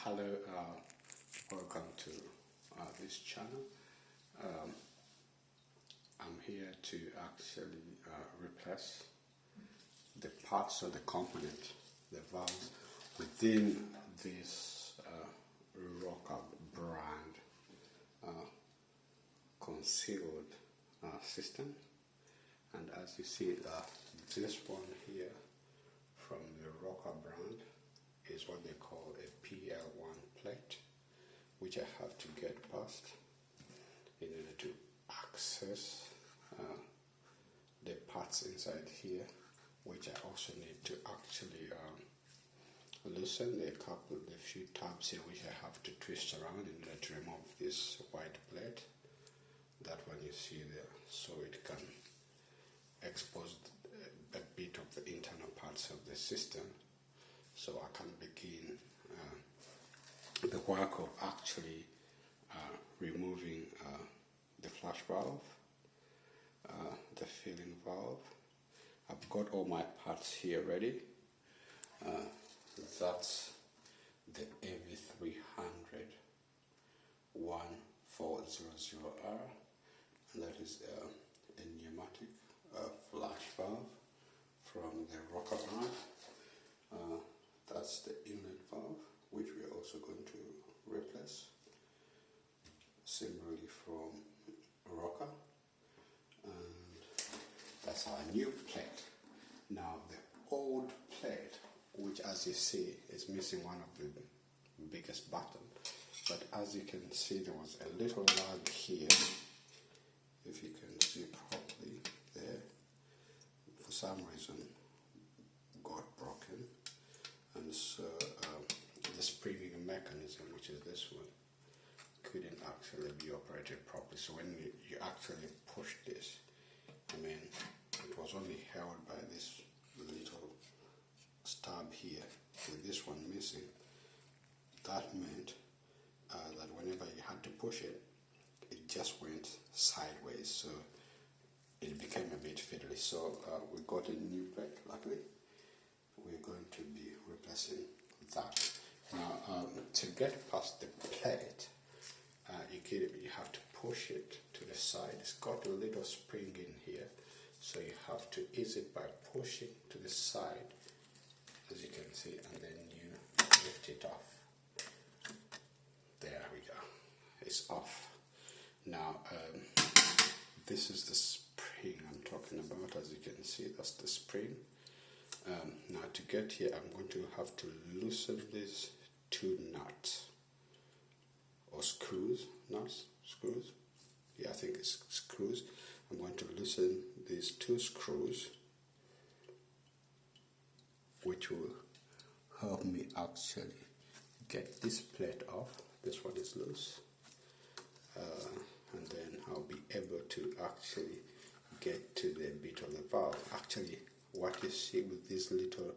Hello, welcome to this channel. I'm here to actually replace the parts of the component, the valves within this Roca brand concealed system. And as you see, this one here from the Roca brand is what they call a PL1 plate, which I have to get past in order to access the parts inside here, which I also need to actually loosen a few tabs here, which I have to twist around in order to remove this white plate. That one you see there, so it can expose a bit of the internal parts of the system, so I can begin the work of actually removing the flash valve, the filling valve. I've got all my parts here ready. That's the AV300 1400R, and that is a pneumatic flash valve from the Roca brand. That's the inlet valve, which we are also going to replace, similarly from Roca, and that's our new plate. Now the old plate, which as you see is missing one of the biggest buttons, but as you can see there was a little lag here, if you can see properly there, for some reason got broken, and so the springing mechanism, which is this one, couldn't actually be operated properly. So when you actually push this, it was only held by this little stub here with this one missing. That meant that whenever you had to push it, it just went sideways, so it became a bit fiddly. So we got a new plate, luckily. We're going to be replacing that. Now, to get past the plate, you have to push it to the side. It's got a little spring in here, so you have to ease it by pushing to the side, as you can see, and then you lift it off. There we go. It's off. Now, this is the spring I'm talking about. As you can see, that's the spring. Now to get here, I'm going to have to loosen these two nuts or screws. Yeah, I think it's screws. I'm going to loosen these two screws, which will help me actually get this plate off. This one is loose, and then I'll be able to actually get to the bit of the valve. Actually, what you see with these little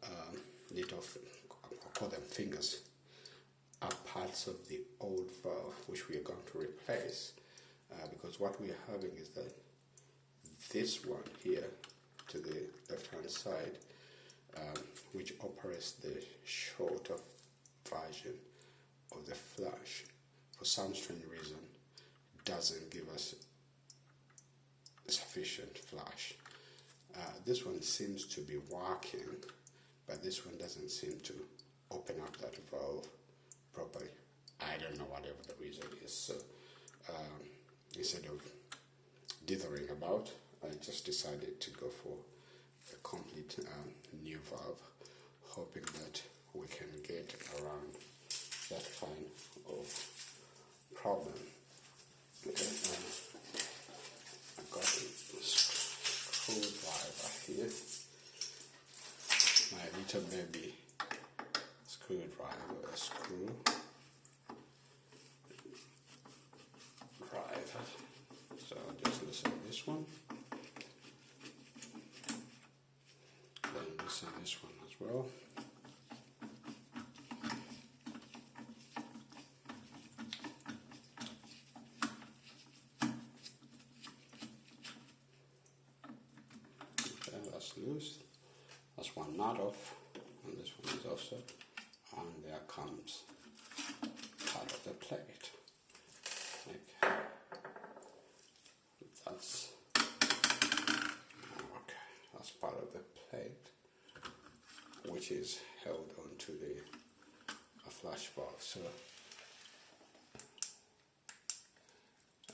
I call them fingers, are parts of the old valve, which we are going to replace, because what we are having is that this one here to the left hand side, which operates the shorter version of the flash, for some strange reason doesn't give us sufficient flash. This one seems to be working, but this one doesn't seem to open up that valve properly. I don't know, whatever the reason is. So instead of dithering about, I just decided to go for a complete new valve, hoping that we can get around that kind of problem. I've got a screwdriver here, my little baby screwdriver, So I'll just loosen this one, then loosen this one as well. Okay, that's loose. That's one nut off, and this one is also on. and there comes part of the plate. Okay. That's part of the plate, which is held onto the flash valve. So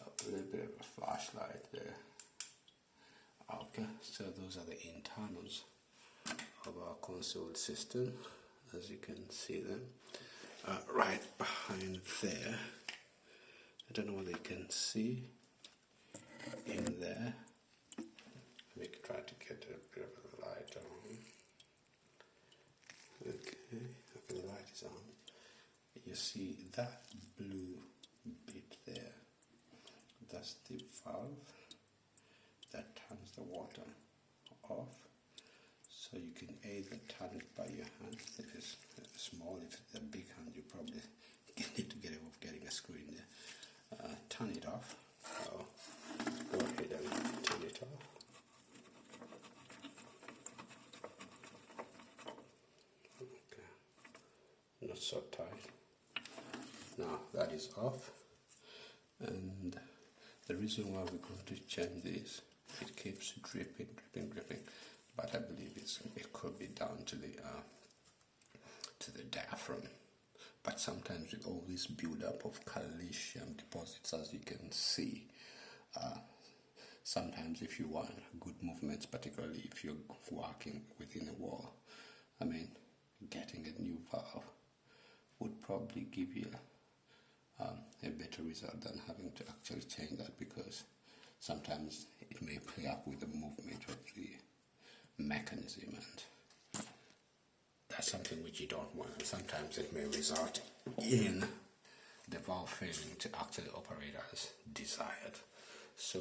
a little bit of a flashlight there. Okay, so those are the internals of our concealed cistern, as you can see them. Right behind there, I don't know whether you can see in there. Let me try to get a bit of a light on. Okay, the light is on. You see that blue bit there? That's the valve that turns the water off. So you can either turn it by your hand. If it's small, if it's a big hand, you probably need to get away with getting a screw in there. Turn it off. So go ahead and turn it off. Okay. Not so tight. Now that is off. And the reason why we're going to change this, it keeps dripping, but I believe it could be down to the diaphragm. But sometimes with all this build-up of calcium deposits, as you can see, sometimes if you want good movements, particularly if you're working within a wall, I mean, getting a new valve would probably give you a better result than having to actually change that, because sometimes it may play up with the movement of the mechanism, and that's something which you don't want. And sometimes it may result in the valve failing to actually operate as desired. So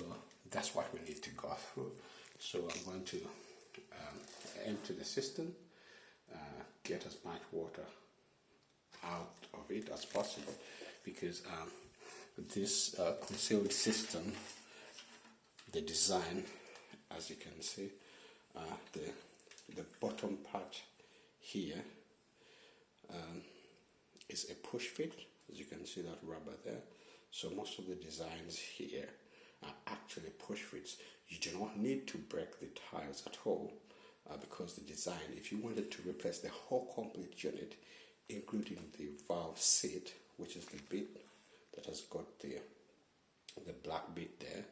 that's what we need to go through. So I'm going to empty the cistern, get as much water out of it as possible, because this concealed cistern, the design, as you can see, the bottom part here is a push fit, as you can see that rubber there. So most of the designs here are actually push fits. You do not need to break the tiles at all, because the design, if you wanted to replace the whole complete unit, including the valve seat, which is the bit that has got the black bit there,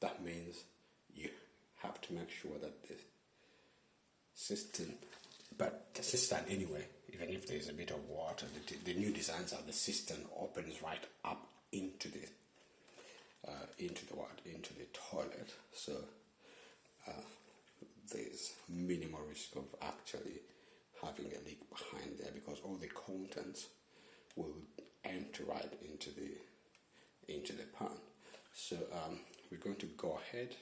that means you have to make sure that the cistern, but the cistern anyway, even if there's a bit of water, the new designs are the cistern opens right up into the toilet. So there's minimal risk of actually having a leak behind there, because all the contents will empty right into the pan. So we're going to go ahead,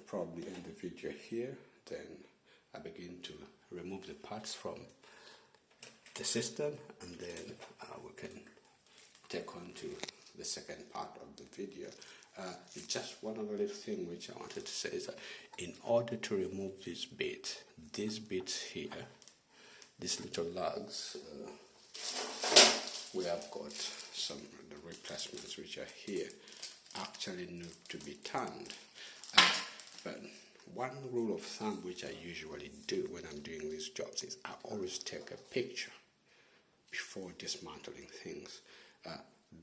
probably end the video here, then I begin to remove the parts from the cistern, and then we can take on to the second part of the video. Just one other little thing which I wanted to say is that in order to remove these bits here, these little lugs, we have got some of the replacements which are here, actually need to be turned. But one rule of thumb which I usually do when I'm doing these jobs is I always take a picture before dismantling things.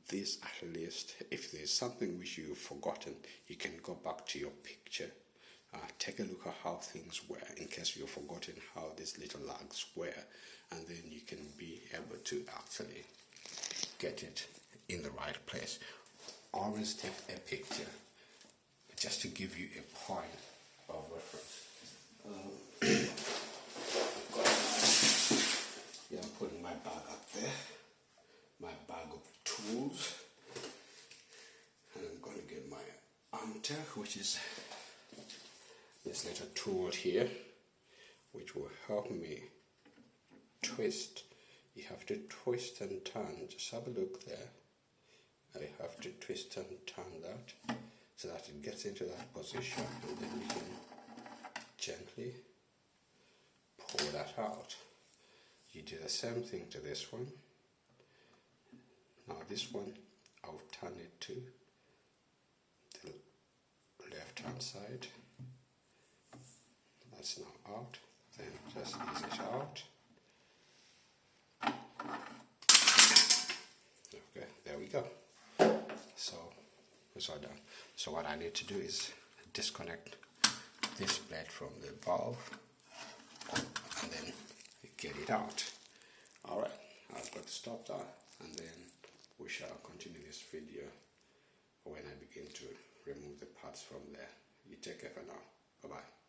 This, at least, if there's something which you've forgotten, you can go back to your picture, take a look at how things were, in case you've forgotten how these little lugs were, and then you can be able to actually get it in the right place. Always take a picture, just to give you a point of reference. I'm putting my bag up there, my bag of tools, and I'm going to get my anter, which is this little tool here, which will help me twist. You have to twist and turn. Just have a look there. I have to twist and turn that so that it gets into that position, and then we can gently pull that out. you do the same thing to this one. Now this one, I'll turn it to the left hand side. That's now out. Then just ease it out. Okay, there we go. So it's all done. So what I need to do is disconnect this plate from the valve and then get it out. Alright, I've got to stop that, and then we shall continue this video when I begin to remove the parts from there. You take care for now. Bye bye.